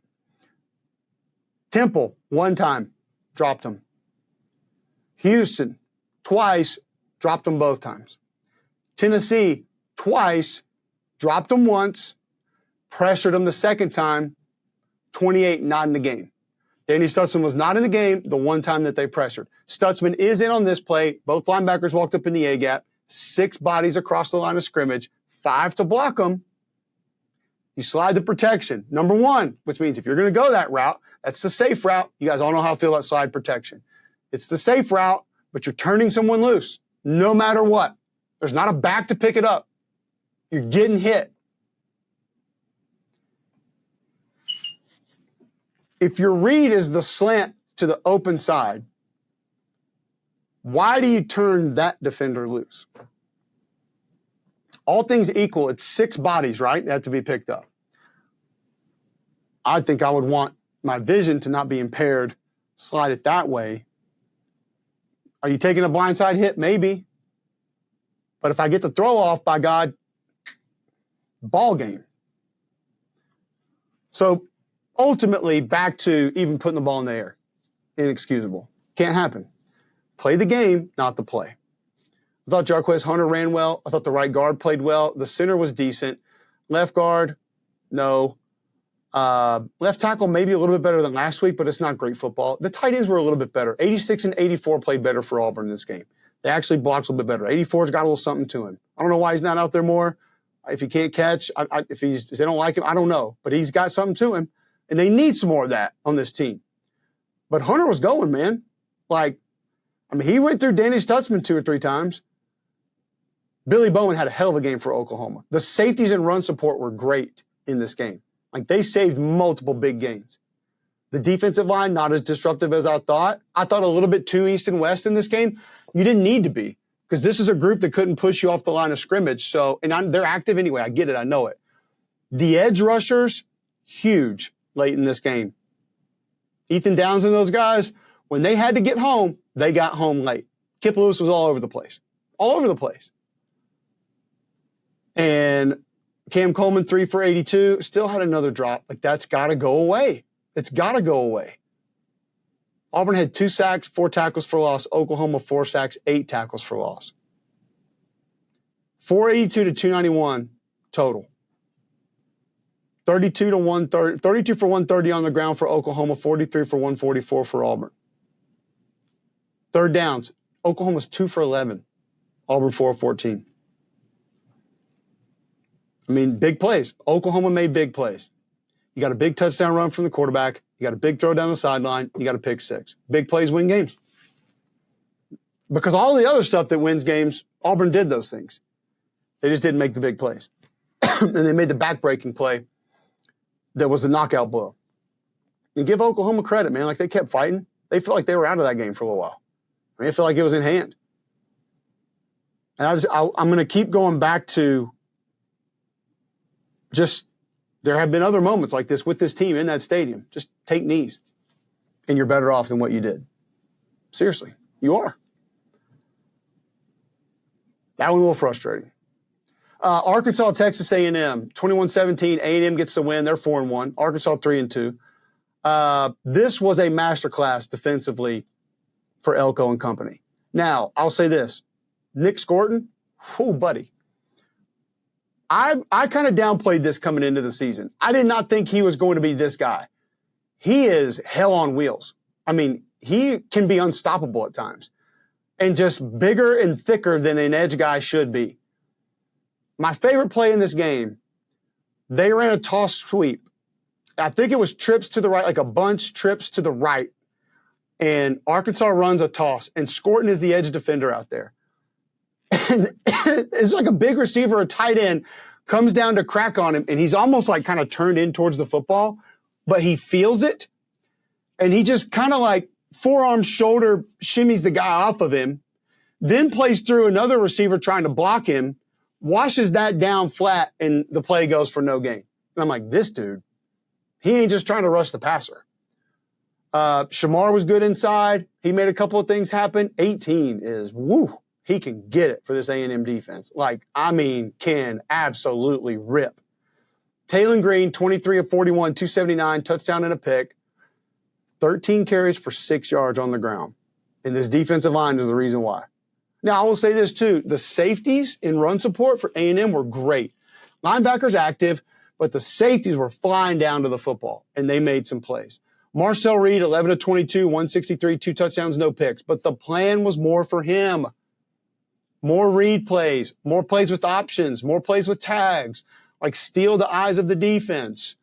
Temple, one time, dropped them. Houston, twice, dropped them both times. Tennessee, twice, dropped them once, pressured them the second time, 28 not in the game. Danny Stutzman was not in the game the one time that they pressured. Stutzman is in on this play. Both linebackers walked up in the A-gap, 6 bodies across the line of scrimmage, 5 to block them. You slide the protection, number 1, which means if you're going to go that route, that's the safe route. You guys all know how I feel about slide protection. It's the safe route, but you're turning someone loose no matter what. There's not a back to pick it up. You're getting hit. If your read is the slant to the open side, why do you turn that defender loose? All things equal, it's 6 bodies, right? That have to be picked up. I think I would want my vision to not be impaired, slide it that way. Are you taking a blindside hit? Maybe. But if I get the throw off, by God, ball game. So ultimately, back to even putting the ball in the air. Inexcusable. Can't happen. Play the game, not the play. I thought Jarquez Hunter ran well. I thought the right guard played well. The center was decent. Left guard, no. Left tackle, maybe a little bit better than last week, but it's not great football. The tight ends were a little bit better. 86 and 84 played better for Auburn in this game. They actually blocked a little bit better. 84's got a little something to him. I don't know why he's not out there more. If he can't catch, if they don't like him, I don't know. But he's got something to him, and they need some more of that on this team. But Hunter was going, man. He went through Danny Stutzman 2 or 3 times. Billy Bowman had a hell of a game for Oklahoma. The safeties and run support were great in this game. They saved multiple big gains. The defensive line, not as disruptive as I thought. I thought a little bit too east and west in this game. You didn't need to be, because this is a group that couldn't push you off the line of scrimmage. They're active anyway. I get it. I know it. The edge rushers, huge late in this game. Ethan Downs and those guys, when they had to get home, they got home late. Kip Lewis was all over the place. All over the place. And Cam Coleman, 3 for 82, still had another drop. That's got to go away. It's got to go away. Auburn had 2 sacks, 4 tackles for loss. Oklahoma, 4 sacks, 8 tackles for loss. 482 to 291 total. 32 for 130 on the ground for Oklahoma, 43 for 144 for Auburn. Third downs, Oklahoma's 2 for 11. Auburn 4 for 14. Big plays. Oklahoma made big plays. You got a big touchdown run from the quarterback. You got a big throw down the sideline. You got a pick 6. Big plays win games. Because all the other stuff that wins games, Auburn did those things. They just didn't make the big plays. And they made the back-breaking play that was the knockout blow. And give Oklahoma credit, man. They kept fighting. They felt like they were out of that game for a little while. I felt like it was in hand. And I'm going to keep going back to just, there have been other moments like this with this team in that stadium. Just take knees, and you're better off than what you did. Seriously, you are. That one a little frustrating. Arkansas, Texas A&M, 21-17. A&M gets the win. They're 4-1. Arkansas 3-2. This was a masterclass defensively for Elko and company. Now, I'll say this. Nick Scorton, buddy. I kind of downplayed this coming into the season. I did not think he was going to be this guy. He is hell on wheels. I mean, he can be unstoppable at times and just bigger and thicker than an edge guy should be. My favorite play in this game, they ran a toss sweep. I think it was trips to the right, like a bunch trips to the right. And Arkansas runs a toss, and Scorton is the edge defender out there. And it's like a big receiver, a tight end, comes down to crack on him, and he's almost like kind of turned in towards the football, but he feels it, and he just kind of like forearm shoulder shimmies the guy off of him, then plays through another receiver trying to block him, washes that down flat, and the play goes for no gain. And I'm like, this dude, he ain't just trying to rush the passer. Shamar was good inside. He made a couple of things happen. 18 is, woo, he can get it for this A&M defense. Like, I mean, can absolutely rip. Taylon Green, 23 of 41, 279, touchdown and a pick. 13 carries for 6 yards on the ground. And this defensive line is the reason why. Now, I will say this too. The safeties in run support for A&M were great. Linebackers active, but the safeties were flying down to the football, and they made some plays. Marcel Reed, 11 of 22, 163, 2 touchdowns, no picks. But the plan was more for him. More read plays, more plays with options, more plays with tags, like steal the eyes of the defense.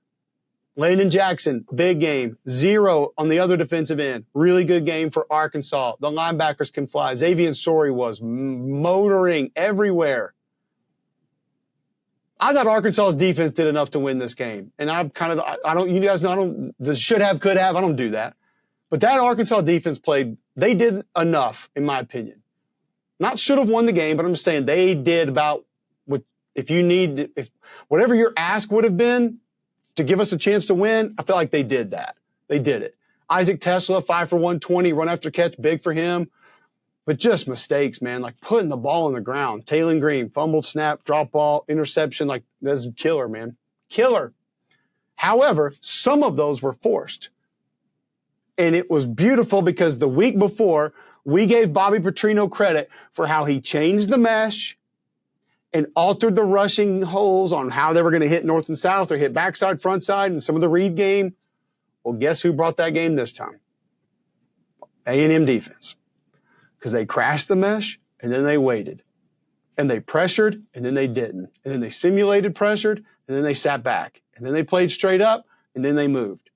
Landon Jackson, big game. 0 on the other defensive end. Really good game for Arkansas. The linebackers can fly. Xavier Sori was motoring everywhere. I thought Arkansas's defense did enough to win this game. And I don't, you guys know, I don't, the should have, could have, I don't do that. But that Arkansas defense played, they did enough, in my opinion. Not should have won the game, but I'm just saying they did about what, if whatever your ask would have been to give us a chance to win, I feel like they did that. They did it. Isaac Tesla, 5 for 120, run after catch, big for him. But just mistakes, man, like putting the ball on the ground. Taylon Green, fumbled snap, drop ball, interception, like that's killer, man. Killer. However, some of those were forced. And it was beautiful because the week before, we gave Bobby Petrino credit for how he changed the mesh and altered the rushing holes on how they were going to hit north and south or hit backside, front side, and some of the read game. Well, guess who brought that game this time? A&M defense. Because they crashed the mesh, and then they waited. And they pressured, and then they didn't. And then they simulated pressured, and then they sat back. And then they played straight up, and then they moved.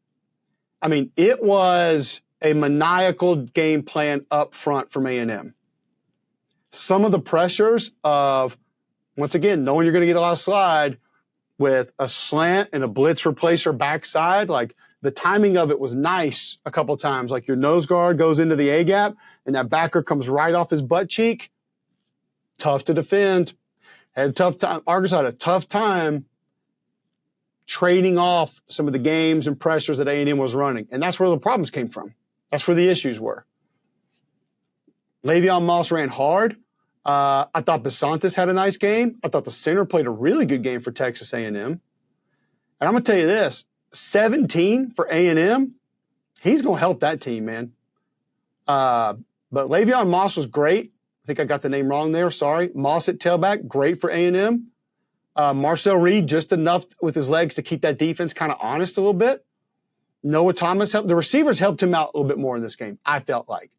I mean, it was a maniacal game plan up front from A&M. Some of the pressures of, once again, knowing you're going to get a lot of slide with a slant and a blitz replacer backside, like the timing of it was nice a couple times. Like your nose guard goes into the A-gap, and that backer comes right off his butt cheek. Tough to defend. Had a tough time. Arkansas had a tough time trading off some of the games and pressures that A&M was running. And that's where the problems came from. That's where the issues were. Le'Veon Moss ran hard. I thought Besantis had a nice game. I thought the center played a really good game for Texas A&M. And I'm going to tell you this, 17 for A&M, he's going to help that team, man. But Le'Veon Moss was great. I think I got the name wrong there. Sorry. Moss at tailback, great for A&M. Marcel Reed, just enough with his legs to keep that defense kind of honest a little bit. Noah Thomas helped. The receivers helped him out a little bit more in this game, I felt like.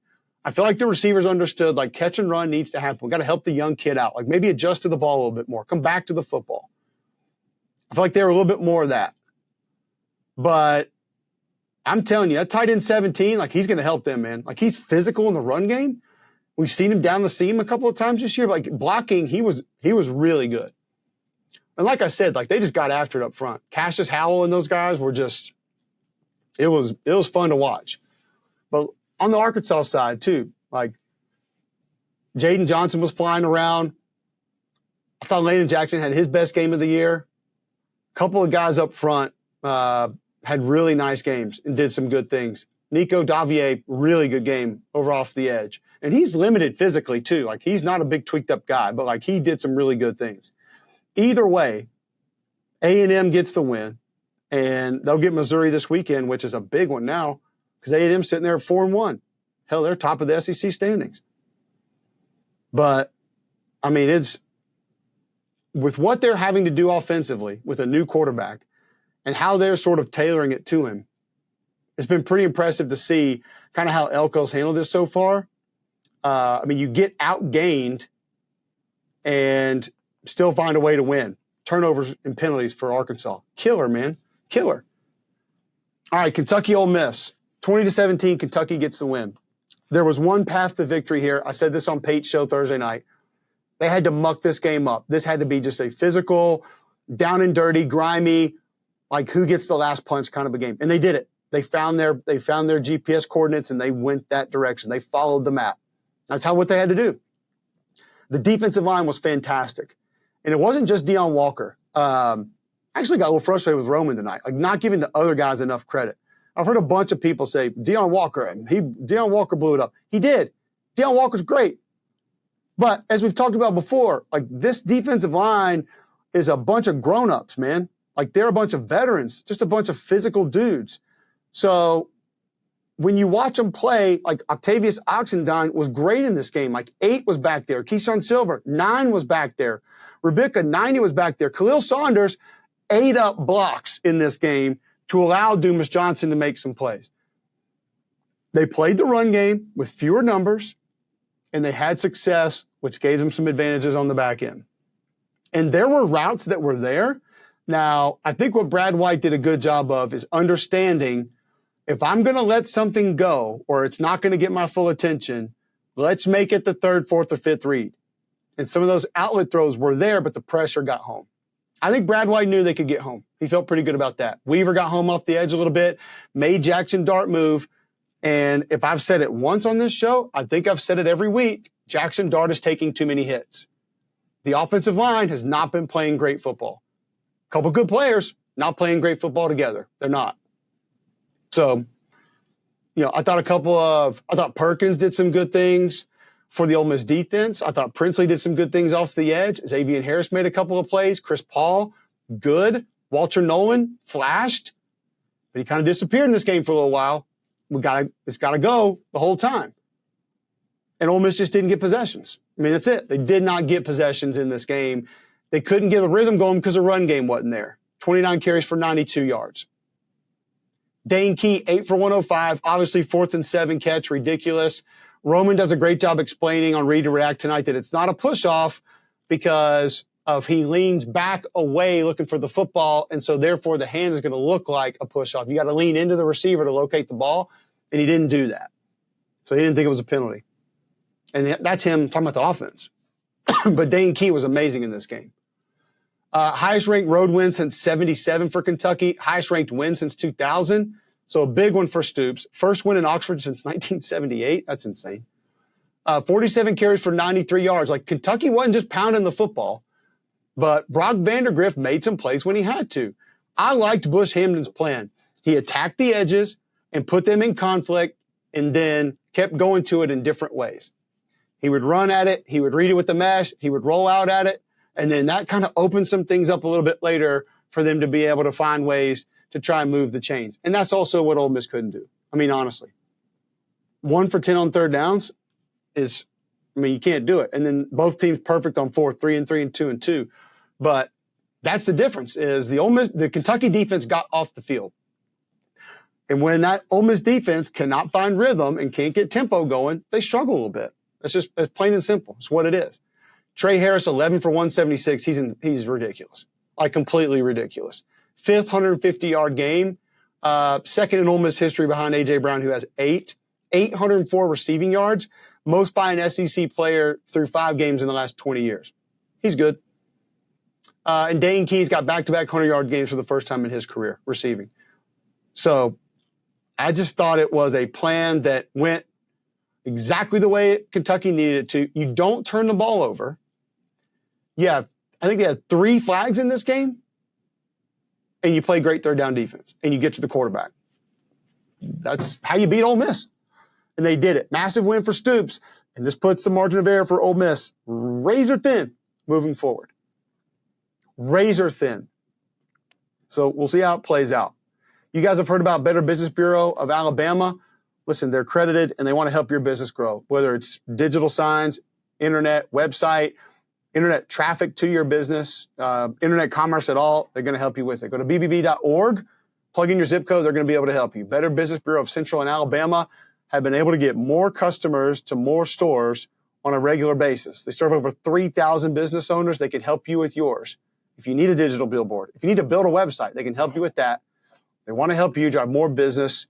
I feel like the receivers understood, like, catch and run needs to happen. We've got to help the young kid out. Like, maybe adjust to the ball a little bit more. Come back to the football. I feel like they were a little bit more of that. But I'm telling you, that tight end 17, like, he's going to help them, man. Like, he's physical in the run game. We've seen him down the seam a couple of times this year. But like, blocking, he was really good. And like I said, like, they just got after it up front. Cassius Howell and those guys were just, it was fun to watch. But on the Arkansas side, too, like, Jaden Johnson was flying around. I thought Landon Jackson had his best game of the year. A couple of guys up front had really nice games and did some good things. Nico Davier, really good game over off the edge. And he's limited physically, too. Like, he's not a big tweaked-up guy, but, like, he did some really good things. Either way, A&M gets the win. And they'll get Missouri this weekend, which is a big one now, because A&M sitting there at 4-1. Hell, they're top of the SEC standings. But, I mean, it's with what they're having to do offensively with a new quarterback and how they're sort of tailoring it to him, it's been pretty impressive to see kind of how Elko's handled this so far. I mean, you get outgained and still find a way to win. Turnovers and penalties for Arkansas. Killer, man. Killer. All right, Kentucky Ole Miss. 20-17, Kentucky gets the win. There was one path to victory here. I said this on Pate's show Thursday night. They had to muck this game up. This had to be just a physical, down and dirty, grimy, like who gets the last punch kind of a game. And they did it. They found their GPS coordinates and they went that direction. They followed the map. That's what they had to do. The defensive line was fantastic. And it wasn't just Deion Walker. I actually got a little frustrated with Roman tonight, like not giving the other guys enough credit. I've heard a bunch of people say, Deion Walker blew it up. He did. Deion Walker's great. But as we've talked about before, like this defensive line is a bunch of grown-ups, man. Like they're a bunch of veterans, just a bunch of physical dudes. So when you watch them play, like Octavius Oxendine was great in this game. Like 8 was back there. Keyshawn Silver, 9 was back there. Rebecca, 90 was back there. Khalil Saunders ate up blocks in this game to allow Dumas Johnson to make some plays. They played the run game with fewer numbers, and they had success, which gave them some advantages on the back end. And there were routes that were there. Now, I think what Brad White did a good job of is understanding if I'm going to let something go or it's not going to get my full attention, let's make it the third, fourth, or fifth read. And some of those outlet throws were there, but the pressure got home. I think Brad White knew they could get home. He felt pretty good about that. Weaver got home off the edge a little bit, made Jackson Dart move. And if I've said it once on this show, I think I've said it every week, Jackson Dart is taking too many hits. The offensive line has not been playing great football. A couple good players, not playing great football together. They're not. So, I thought Perkins did some good things for the Ole Miss defense. I thought Princely did some good things off the edge. Xavier Harris made a couple of plays. Chris Paul, good. Walter Nolan flashed, but he kind of disappeared in this game for a little while. It's got to go the whole time. And Ole Miss just didn't get possessions. I mean, that's it. They did not get possessions in this game. They couldn't get the rhythm going because the run game wasn't there. 29 carries for 92 yards. Dane Key, 8 for 105. Obviously, 4th and 7 catch, ridiculous. Roman does a great job explaining on Read to React tonight that it's not a push-off because of he leans back away looking for the football, and so therefore the hand is going to look like a push-off. You got to lean into the receiver to locate the ball, and he didn't do that. So he didn't think it was a penalty. And that's him talking about the offense. But Dane Key was amazing in this game. Highest-ranked road win since 77 for Kentucky. Highest-ranked win since 2000. So a big one for Stoops. First win in Oxford since 1978. That's insane. 47 carries for 93 yards. Like, Kentucky wasn't just pounding the football, but Brock Vandergrift made some plays when he had to. I liked Bush Hamden's plan. He attacked the edges and put them in conflict and then kept going to it in different ways. He would run at it. He would read it with the mesh. He would roll out at it. And then that kind of opened some things up a little bit later for them to be able to find ways to try and move the chains. And that's also what Ole Miss couldn't do. I mean, honestly. 1 for 10 on third downs is, you can't do it. And then both teams perfect on fourth, 3 and 3 and 2 and 2. But that's the difference is the Kentucky defense got off the field. And when that Ole Miss defense cannot find rhythm and can't get tempo going, they struggle a little bit. It's plain and simple. It's what it is. Trey Harris, 11 for 176. He's ridiculous. Like, completely ridiculous. 5th 150-yard game. Second in Ole Miss history behind A.J. Brown, who has 804 receiving yards, most by an SEC player through 5 games in the last 20 years. He's good. And Dane Key's got back-to-back 100-yard games for the first time in his career, receiving. So I just thought it was a plan that went exactly the way Kentucky needed it to. You don't turn the ball over. I think they had 3 flags in this game, and you play great third down defense, and you get to the quarterback. That's how you beat Ole Miss. And they did it. Massive win for Stoops, and this puts the margin of error for Ole Miss razor thin moving forward. Razor thin. So we'll see how it plays out. You guys have heard about Better Business Bureau of Alabama. Listen, they're accredited and they want to help your business grow, whether it's digital signs, internet, website, internet traffic to your business, internet commerce at all. They're going to help you with it. Go to bbb.org, plug in your zip code. They're going to be able to help you. Better Business Bureau of Central and Alabama have been able to get more customers to more stores on a regular basis. They serve over 3,000 business owners. They can help you with yours. If you need a digital billboard, if you need to build a website, they can help you with that. They want to help you drive more business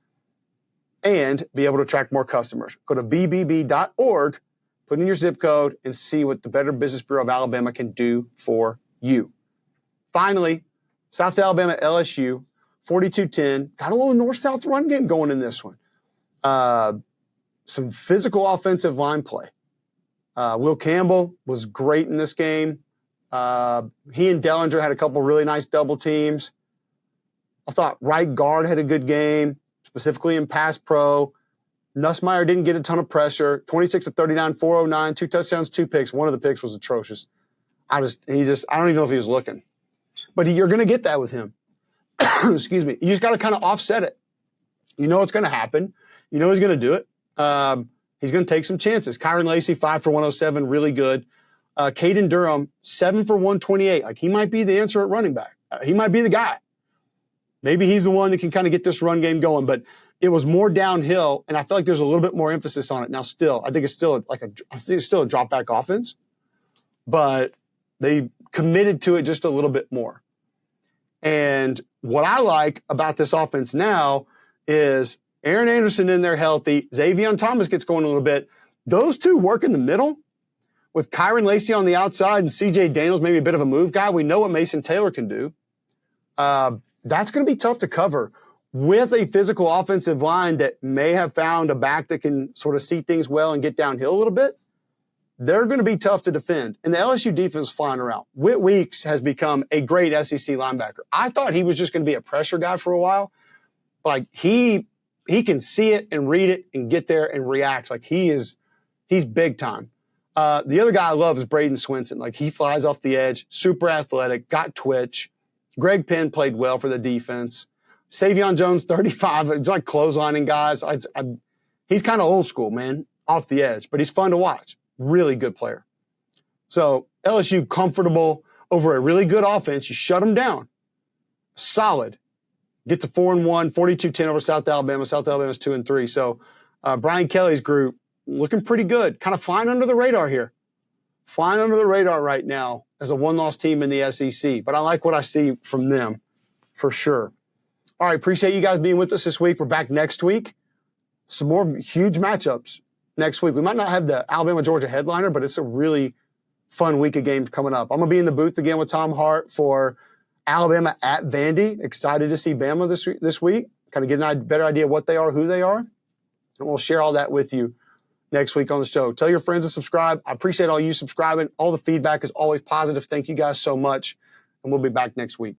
and be able to attract more customers. Go to bbb.org, put in your zip code, and see what the Better Business Bureau of Alabama can do for you. Finally, South Alabama LSU, 42-10. Got a little north-south run game going in this one. Some physical offensive line play. Will Campbell was great in this game. He and Dellinger had a couple really nice double teams. I thought right guard had a good game, specifically in pass pro. Nussmeier didn't get a ton of pressure. 26 of 39, 409, 2 touchdowns, 2 picks. One of the picks was atrocious. I don't even know if he was looking. But you're going to get that with him. Excuse me. You just got to kind of offset it. You know what's going to happen. You know he's going to do it. He's going to take some chances. Kyron Lacey, 5 for 107, really good. Caden Durham, 7 for 128. Like, he might be the answer at running back. He might be the guy. Maybe he's the one that can kind of get this run game going, but it was more downhill, and I feel like there's a little bit more emphasis on it. Now, still, I think it's still a drop back offense, but they committed to it just a little bit more. And what I like about this offense now is Aaron Anderson in there healthy. Xavier Thomas gets going a little bit. Those two work in the middle with Kyron Lacey on the outside and C.J. Daniels, maybe a bit of a move guy. We know what Mason Taylor can do. That's going to be tough to cover with a physical offensive line that may have found a back that can sort of see things well and get downhill a little bit. They're going to be tough to defend. And the LSU defense is flying around. Whit Weeks has become a great SEC linebacker. I thought he was just going to be a pressure guy for a while. Like, he can see it and read it and get there and react. Like, he's big time. The other guy I love is Braden Swinson. Like, he flies off the edge, super athletic, got twitch. Greg Penn played well for the defense. Savion Jones, 35. It's like clotheslining guys. He's kind of old school, man, off the edge, but he's fun to watch. Really good player. So LSU comfortable over a really good offense. You shut them down. Solid. Get to 4-1, 42-10 over South Alabama. South Alabama's 2-3. So Brian Kelly's group looking pretty good. Kind of flying under the radar here. Flying under the radar right now as a one-loss team in the SEC. But I like what I see from them for sure. All right, appreciate you guys being with us this week. We're back next week. Some more huge matchups next week. We might not have the Alabama-Georgia headliner, but it's a really fun week of games coming up. I'm going to be in the booth again with Tom Hart for Alabama at Vandy. Excited to see Bama this week. Kind of get a better idea of what they are, who they are. And we'll share all that with you next week on the show. Tell your friends to subscribe. I appreciate all you subscribing. All the feedback is always positive. Thank you guys so much. And we'll be back next week.